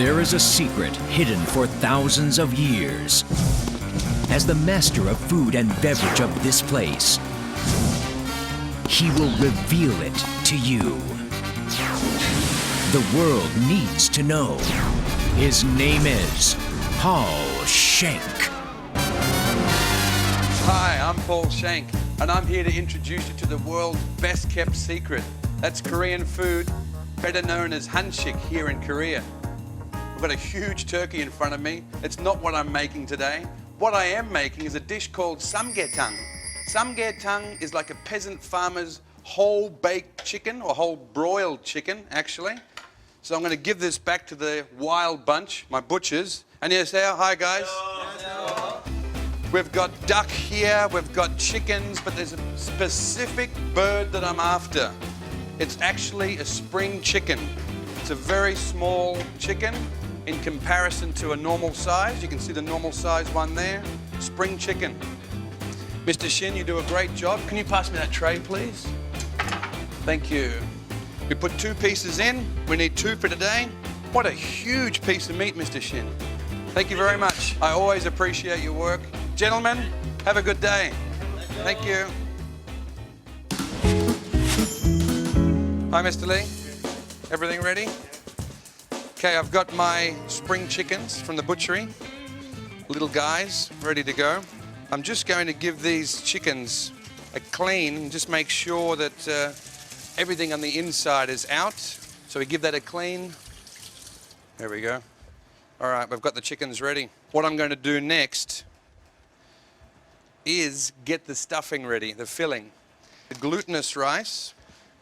There is a secret hidden for thousands of years. As the master of food and beverage of this place, he will reveal it to you. The world needs to know. His name is Paul Schenk. Hi, I'm Paul Schenk, and I'm here to introduce you to the world's best-kept secret. That's Korean food, better known as hanshik here in Korea. I've got a huge turkey in front of me. It's not what I'm making today. What I am making is a dish called samgyetang. Samgyetang is like a peasant farmer's whole baked chicken, or whole broiled chicken, actually. So I'm going to give this back to the wild bunch, my butchers. And yes, hi guys. Hello. We've got duck here, we've got chickens, but there's a specific bird that I'm after. It's actually a spring chicken. It's a very small chicken in comparison to a normal size. You can see the normal size one there. Spring chicken. Mr. Shin, you do a great job. Can you pass me that tray, please? Thank you. We put 2 pieces in. We need 2 for today. What a huge piece of meat, Mr. Shin. Thank you very much. I always appreciate your work. Gentlemen, have a good day. Thank you. Hi, Mr. Lee. Everything ready? Okay, I've got my spring chickens from the butchery. Little guys, ready to go. I'm just going to give these chickens a clean and just make sure that everything on the inside is out. So we give that a clean. There we go. All right, we've got the chickens ready. What I'm going to do next is get the stuffing ready, the filling. The glutinous rice,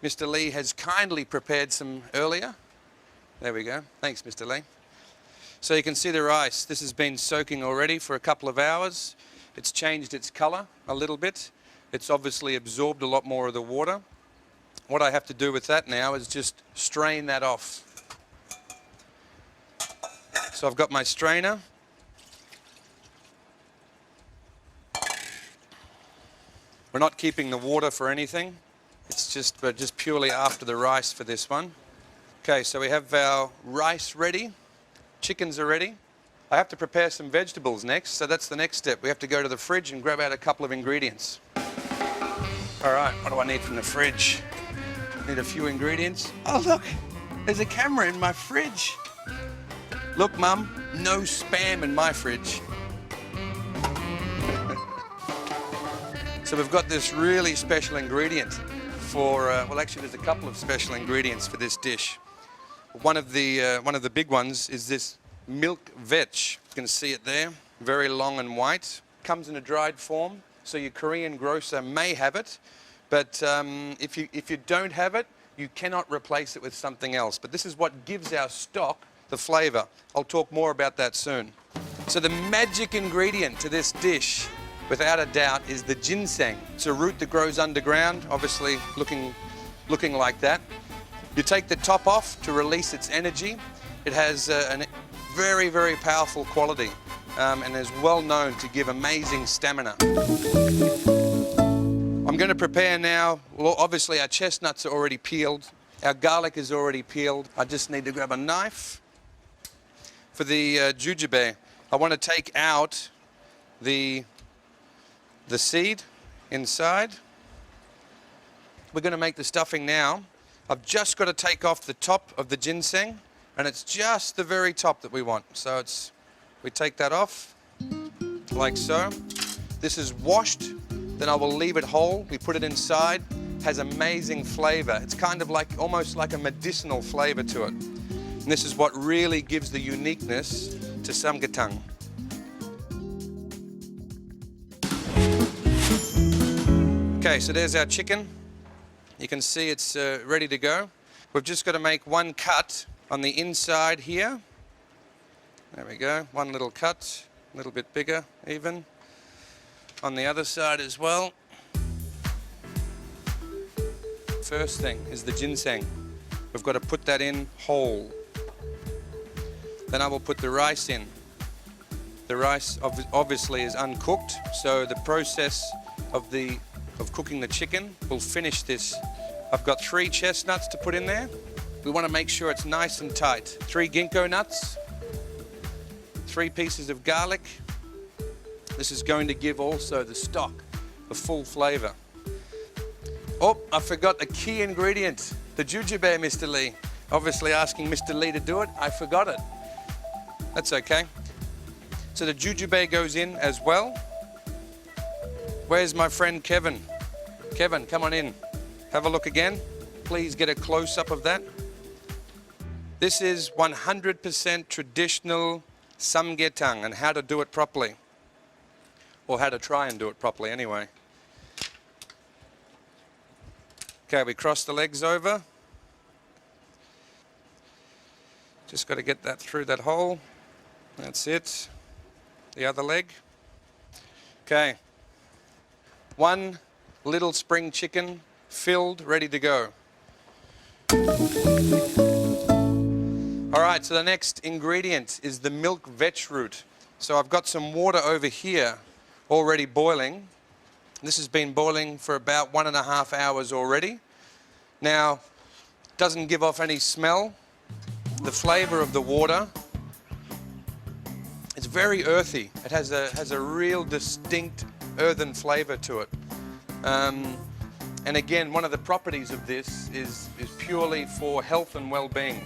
Mr. Lee has kindly prepared some earlier. There we go. Thanks, Mr. Lee. So you can see the rice. This has been soaking already for a couple of hours. It's changed its color a little bit. It's obviously absorbed a lot more of the water. What I have to do with that now is just strain that off. So I've got my strainer. We're not keeping the water for anything. It's just, we're just purely after the rice for this one. Okay, so we have our rice ready. Chickens are ready. I have to prepare some vegetables next, so that's the next step. We have to go to the fridge and grab out a couple of ingredients. All right, what do I need from the fridge? Need a few ingredients. Oh, look, there's a camera in my fridge. Look, Mum, no spam in my fridge. So we've got this really special ingredient for, well, actually there's a couple of special ingredients for this dish. One of the big ones is this milk veg. You can see it there, very long and white. Comes in a dried form, so your Korean grocer may have it, but if you don't have it, you cannot replace it with something else. But this is what gives our stock the flavor. I'll talk more about that soon. So the magic ingredient to this dish, without a doubt, is the ginseng. It's a root that grows underground, obviously looking like that. You take the top off to release its energy. It has a very, very powerful quality and is well known to give amazing stamina. I'm going to prepare now. Well, obviously our chestnuts are already peeled. Our garlic is already peeled. I just need to grab a knife. For the jujube, I want to take out the seed inside. We're going to make the stuffing now. I've just got to take off the top of the ginseng, and it's just the very top that we want. So we take that off, like so. This is washed, then I will leave it whole. We put it inside, has amazing flavor. It's kind of like, almost like a medicinal flavor to it. And this is what really gives the uniqueness to samgyetang. Okay, so there's our chicken. You can see it's ready to go. We've just got to make one cut on the inside here. There we go, one little cut, a little bit bigger even. On the other side as well. First thing is the ginseng. We've got to put that in whole. Then I will put the rice in. The rice obviously is uncooked, so the process of cooking the chicken will finish this. I've got 3 chestnuts to put in there. We want to make sure it's nice and tight. 3 ginkgo nuts, 3 pieces of garlic. This is going to give also the stock a full flavor. Oh, I forgot a key ingredient, the jujube, Mr. Lee. Obviously asking Mr. Lee to do it, I forgot it. That's okay. So the jujube goes in as well. Where's my friend Kevin? Kevin, come on in. Have a look again. Please get a close-up of that. This is 100% traditional samgyetang and how to do it properly. Or how to try and do it properly anyway. Okay, we cross the legs over. Just got to get that through that hole. That's it. The other leg. Okay. 1 little spring chicken filled, ready to go. All right, so the next ingredient is the milk vetch root. So I've got some water over here already boiling. This has been boiling for about 1.5 hours already. Now, doesn't give off any smell. The flavor of the water, it's very earthy. It has a real distinct earthen flavor to it. And again, one of the properties of this is purely for health and well-being.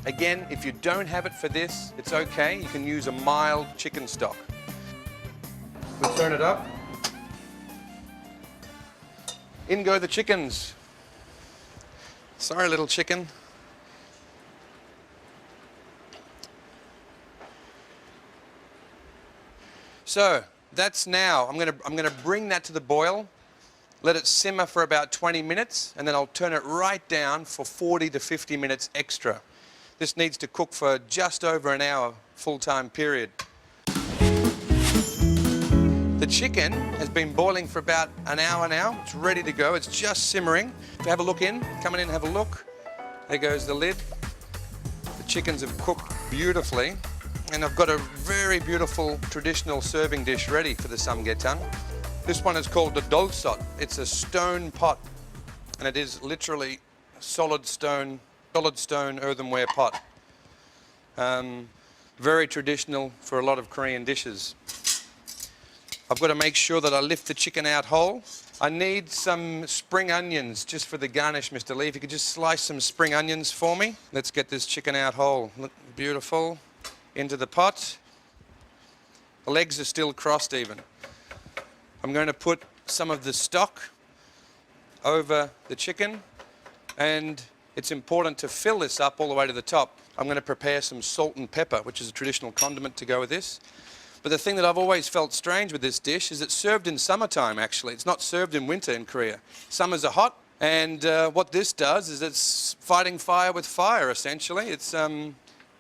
Again, if you don't have it for this, it's okay. You can use a mild chicken stock. We'll turn it up. In go the chickens. Sorry, little chicken. So that's now, I'm gonna bring that to the boil, let it simmer for about 20 minutes, and then I'll turn it right down for 40 to 50 minutes extra. This needs to cook for just over an hour, full-time period. The chicken has been boiling for about an hour now. It's ready to go. It's just simmering. If you have a look in, come on in and have a look. There goes the lid. The chickens have cooked beautifully. And I've got a very beautiful traditional serving dish ready for the samgyetang. This one is called the dolsot. It's a stone pot, and it is literally a solid stone earthenware pot. Very traditional for a lot of Korean dishes. I've got to make sure that I lift the chicken out whole. I need some spring onions just for the garnish, Mr. Lee. If you could just slice some spring onions for me. Let's get this chicken out whole. Look, beautiful. Into the pot. The legs are still crossed even. I'm going to put some of the stock over the chicken, and it's important to fill this up all the way to the top. I'm going to prepare some salt and pepper, which is a traditional condiment to go with this. But the thing that I've always felt strange with this dish is it's served in summertime, actually. It's not served in winter in Korea. Summers are hot, and what this does is it's fighting fire with fire, essentially. It's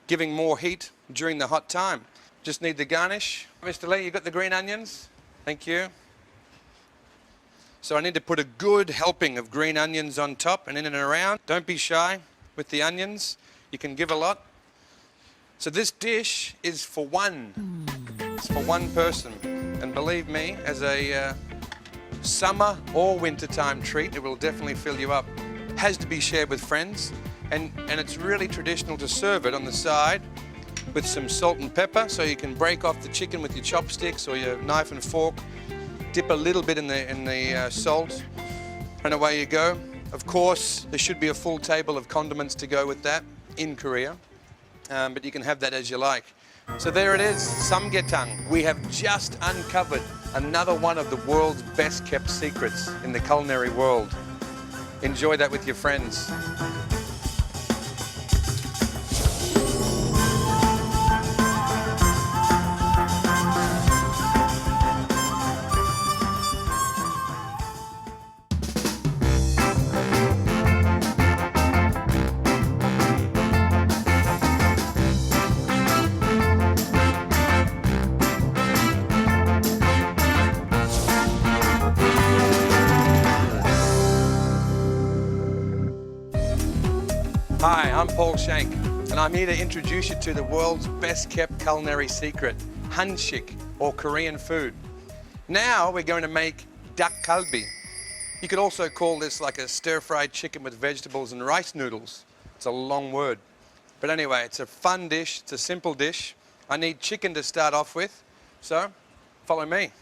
giving more heat during the hot time. Just need the garnish. Mr. Lee, you got the green onions? Thank you. So I need to put a good helping of green onions on top and in and around. Don't be shy with the onions. You can give a lot. So this dish is for one. It's for one person. And believe me, as a summer or wintertime treat, it will definitely fill you up. Has to be shared with friends. And it's really traditional to serve it on the side with some salt and pepper, so you can break off the chicken with your chopsticks or your knife and fork, dip a little bit in the salt, and away you go. Of course, there should be a full table of condiments to go with that in Korea, but you can have that as you like. So there it is, samgyetang. We have just uncovered another one of the world's best kept secrets in the culinary world. Enjoy that with your friends. Hi, I'm Schenk, and I'm here to introduce you to the world's best kept culinary secret, hanshik, or Korean food. Now we're going to make dakgalbi. You could also call this like a stir-fried chicken with vegetables and rice noodles. It's a long word. But anyway, it's a fun dish, it's a simple dish, I need chicken to start off with, so follow me.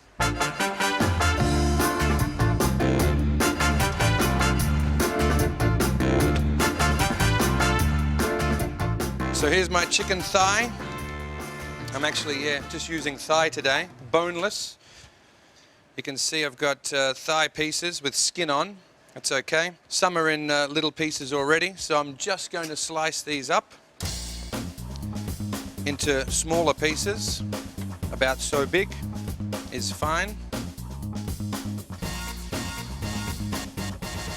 So here's my chicken thigh. I'm actually, just using thigh today, boneless. You can see I've got thigh pieces with skin on. That's okay. Some are in little pieces already, so I'm just going to slice these up into smaller pieces. About so big is fine.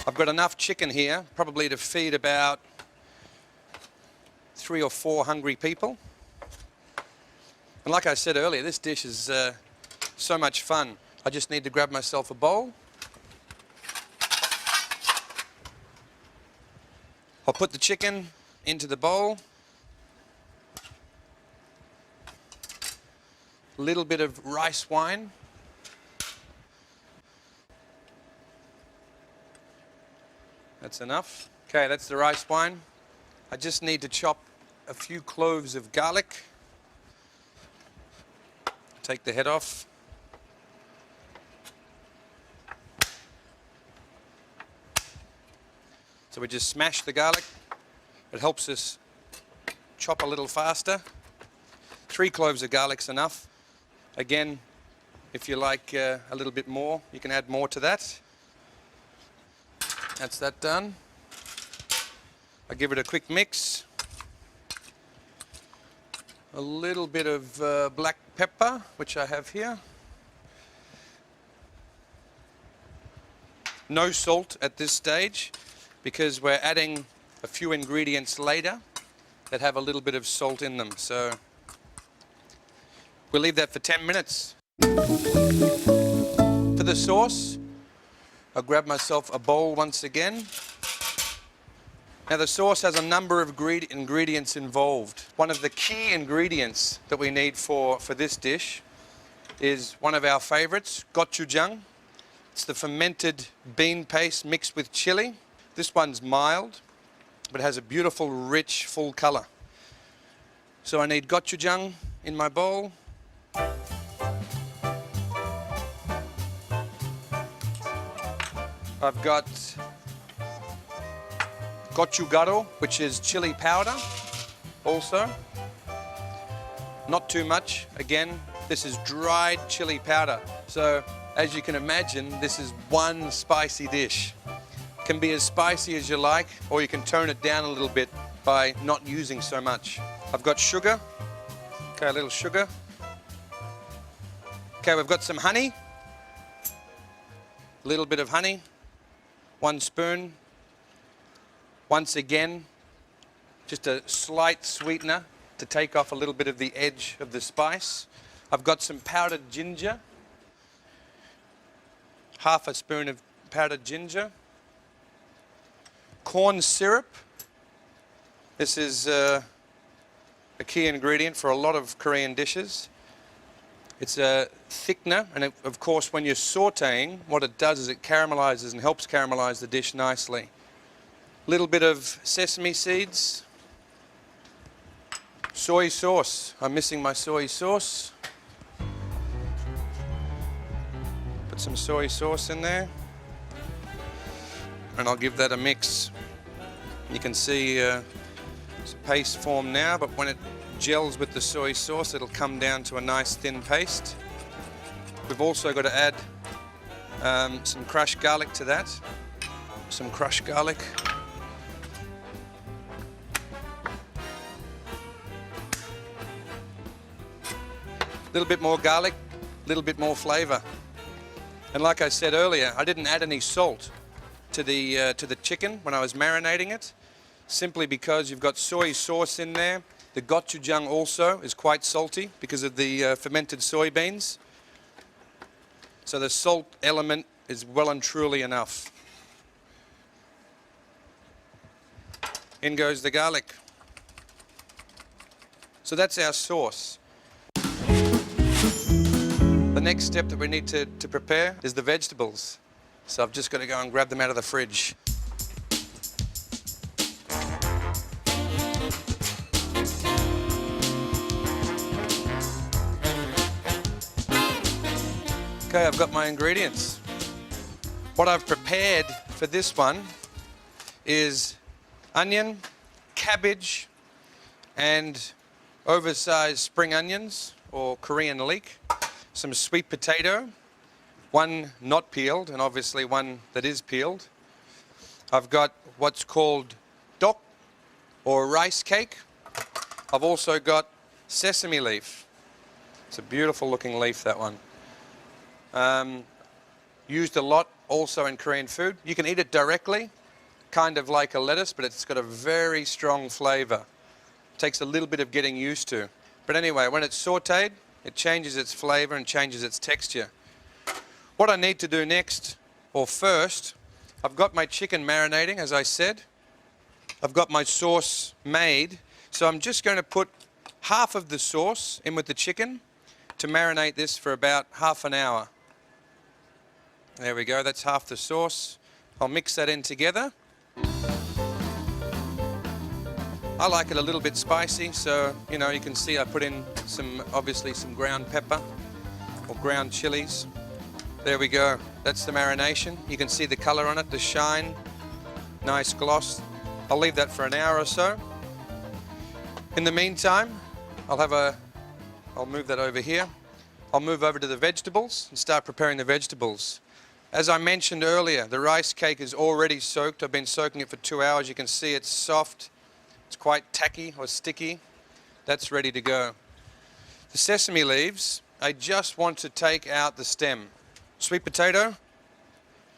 I've got enough chicken here, probably to feed about 3 or 4 hungry people. And like I said earlier, this dish is so much fun. I just need to grab myself a bowl. I'll put the chicken into the bowl. A little bit of rice wine. That's enough. Okay, that's the rice wine. I just need to chop a few cloves of garlic. Take the head off. So we just smash the garlic. It helps us chop a little faster. 3 cloves of garlic's enough. Again, if you like a little bit more, you can add more to that. That's that done. I give it a quick mix. A little bit of black pepper, which I have here. No salt at this stage, because we're adding a few ingredients later that have a little bit of salt in them. So we'll leave that for 10 minutes. For the sauce, I'll grab myself a bowl once again. Now the sauce has a number of ingredients involved. One of the key ingredients that we need for this dish is one of our favorites, gochujang. It's the fermented bean paste mixed with chili. This one's mild, but it has a beautiful, rich, full color. So I need gochujang in my bowl. I've got gochugaro, which is chili powder also. Not too much. Again, this is dried chili powder. So as you can imagine, this is one spicy dish. Can be as spicy as you like, or you can tone it down a little bit by not using so much. I've got sugar. Okay, a little sugar. Okay, we've got some honey. A little bit of honey. 1 spoon. Once again, just a slight sweetener to take off a little bit of the edge of the spice. I've got some powdered ginger. 1/2 spoon of powdered ginger. Corn syrup. This is a key ingredient for a lot of Korean dishes. It's a thickener, and of course when you're sauteing, what it does is it caramelizes and helps caramelize the dish nicely. Little bit of sesame seeds. Soy sauce. I'm missing my soy sauce. Put some soy sauce in there. And I'll give that a mix. You can see it's a paste form now, but when it gels with the soy sauce, it'll come down to a nice thin paste. We've also got to add some crushed garlic to that. Some crushed garlic. A little bit more garlic, a little bit more flavor. And like I said earlier, I didn't add any salt to the chicken when I was marinating it, simply because you've got soy sauce in there. The gochujang also is quite salty because of the fermented soybeans. So the salt element is well and truly enough. In goes the garlic. So that's our sauce. The next step that we need to prepare is the vegetables. So I've just got to go and grab them out of the fridge. Okay, I've got my ingredients. What I've prepared for this one is onion, cabbage, and oversized spring onions or Korean leek, some sweet potato, one not peeled and obviously one that is peeled. I've got what's called dok or rice cake. I've also got sesame leaf. It's a beautiful looking leaf, that one. Used a lot also in Korean food. You can eat it directly, kind of like a lettuce, but it's got a very strong flavor. Takes a little bit of getting used to. But anyway, when it's sauteed, it changes its flavor and changes its texture. What I need to do next, or first, I've got my chicken marinating, as I said. I've got my sauce made, so I'm just going to put half of the sauce in with the chicken to marinate this for about half an hour. There we go, that's half the sauce. I'll mix that in together. I like it a little bit spicy, so you know, you can see I put in obviously some ground pepper or ground chilies. There we go, that's the marination. You can see the color on it, the shine, nice gloss. I'll leave that for an hour or so. In the meantime, I'll move that over here. I'll move over to the vegetables and start preparing the vegetables. As I mentioned earlier, the rice cake is already soaked. I've been soaking it for 2 hours. You can see it's soft. It's quite tacky or sticky. That's ready to go. The sesame leaves, I just want to take out the stem. Sweet potato,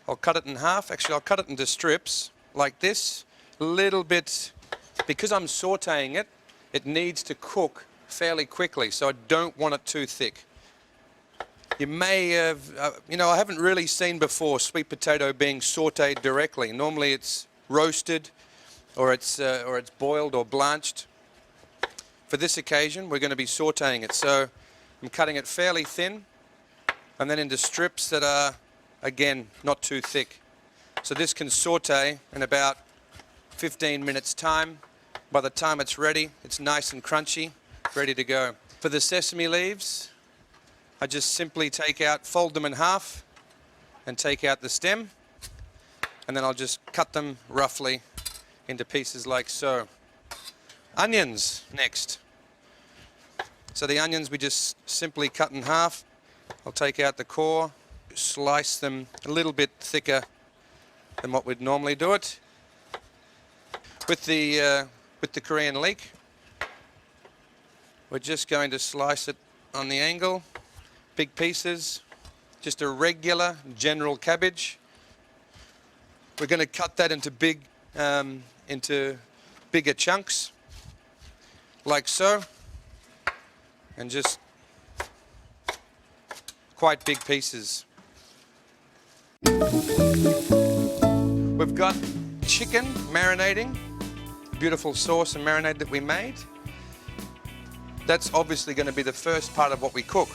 I'll cut it in half. Actually, I'll cut it into strips like this. A little bit, because I'm sauteing it, it needs to cook fairly quickly, so I don't want it too thick. You may have, I haven't really seen before sweet potato being sauteed directly. Normally it's roasted or it's boiled or blanched. For this occasion, we're going to be sauteing it. So I'm cutting it fairly thin and then into strips that are, again, not too thick. So this can saute in about 15 minutes time. By the time it's ready, it's nice and crunchy, ready to go. For the sesame leaves, I just simply fold them in half and take out the stem, and then I'll just cut them roughly into pieces like so. Onions next. So the onions we just simply cut in half. I'll take out the core, slice them a little bit thicker than what we'd normally do it. With the Korean leek, we're just going to slice it on the angle, big pieces, just a regular general cabbage. We're going to cut that into bigger chunks, like so, and just quite big pieces. We've got chicken marinating, beautiful sauce and marinade that we made. That's obviously going to be the first part of what we cook.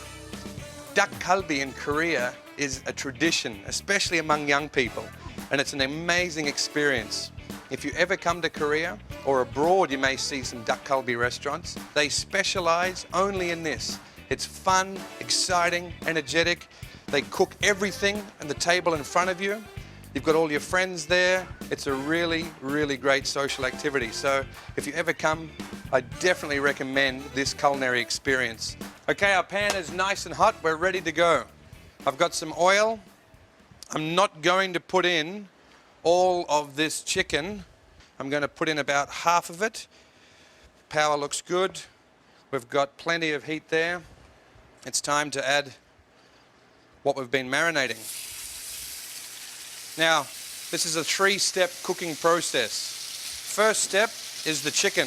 Dakgalbi in Korea is a tradition, especially among young people, and it's an amazing experience. If you ever come to Korea or abroad, you may see some Dakgalbi restaurants. They specialize only in this. It's fun, exciting, energetic. They cook everything on the table in front of you. You've got all your friends there. It's a really, really great social activity. So if you ever come, I definitely recommend this culinary experience. Okay, our pan is nice and hot. We're ready to go. I've got some oil. I'm not going to put in all of this chicken. I'm going to put in about half of it. Power looks good. We've got plenty of heat there. It's time to add what we've been marinating. Now, this is a 3-step cooking process. First step is the chicken.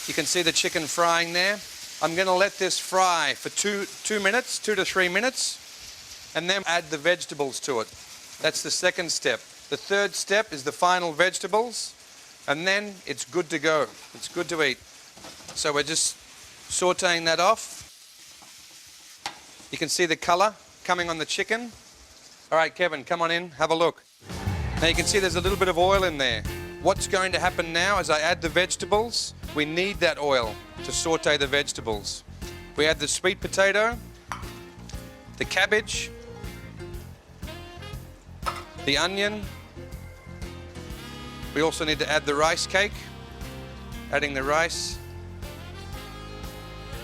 You can see the chicken frying there. I'm going to let this fry for 2 minutes, 2 to 3 minutes, and then add the vegetables to it. That's the second step. The third step is the final vegetables, and then it's good to go. It's good to eat. So we're just sauteing that off. You can see the color coming on the chicken. All right, Kevin, come on in, have a look. Now you can see there's a little bit of oil in there. What's going to happen now as I add the vegetables, we need that oil to saute the vegetables. We add the sweet potato, the cabbage, the onion. We also need to add the rice cake. Adding the rice.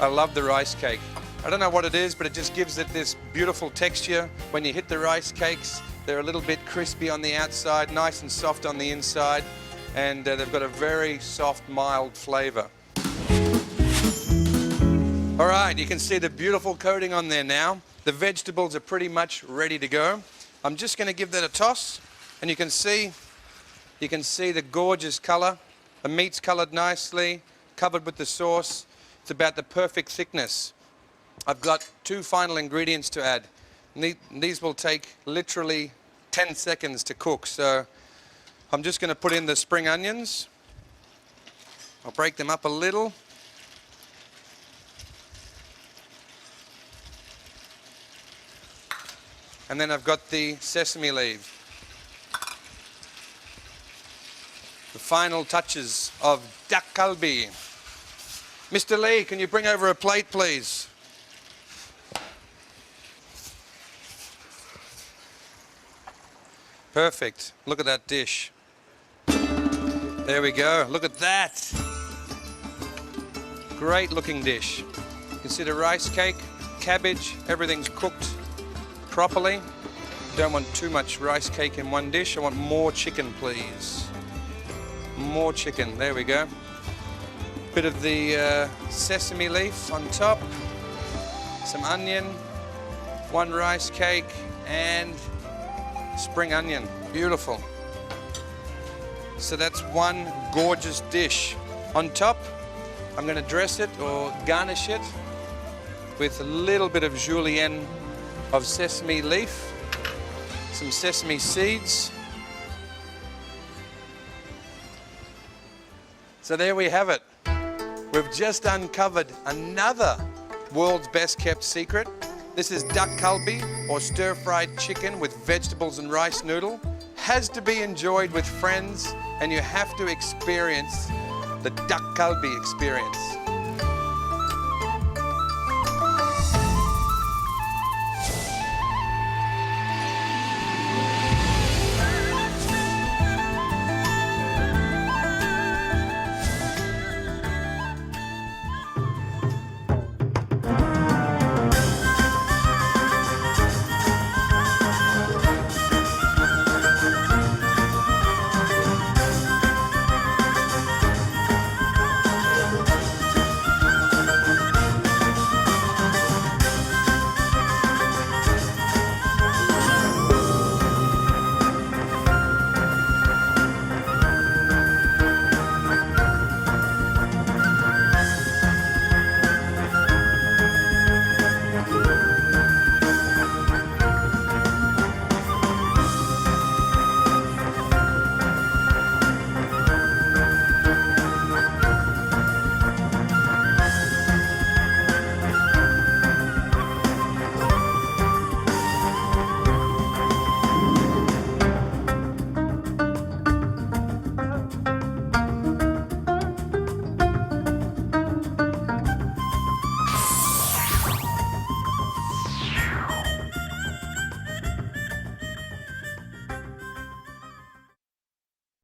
I love the rice cake. I don't know what it is, but it just gives it this beautiful texture. When you hit the rice cakes, they're a little bit crispy on the outside, nice and soft on the inside, and they've got a very soft, mild flavor. All right, you can see the beautiful coating on there now. The vegetables are pretty much ready to go. I'm just going to give that a toss, and you can see the gorgeous color. The meat's colored nicely, covered with the sauce. It's about the perfect thickness. I've got 2 final ingredients to add. These will take literally 10 seconds to cook, so I'm just going to put in the spring onions. I'll break them up a little. And then I've got the sesame leaf. The final touches of Dakgalbi. Mr. Lee, can you bring over a plate, please? Perfect. Look at that dish. There we go. Look at that. Great looking dish. You can see the rice cake, cabbage, everything's cooked properly. Don't want too much rice cake in one dish. I want more chicken, please. More chicken. There we go. Bit of the sesame leaf on top. Some onion. 1 rice cake and spring onion. Beautiful. So that's 1 gorgeous dish. On top, I'm going to dress it or garnish it with a little bit of julienne of sesame leaf, some sesame seeds. So there we have it. We've just uncovered another world's best kept secret. This is Dakgalbi, or stir-fried chicken with vegetables and rice noodle. Has to be enjoyed with friends, and you have to experience the Dakgalbi experience.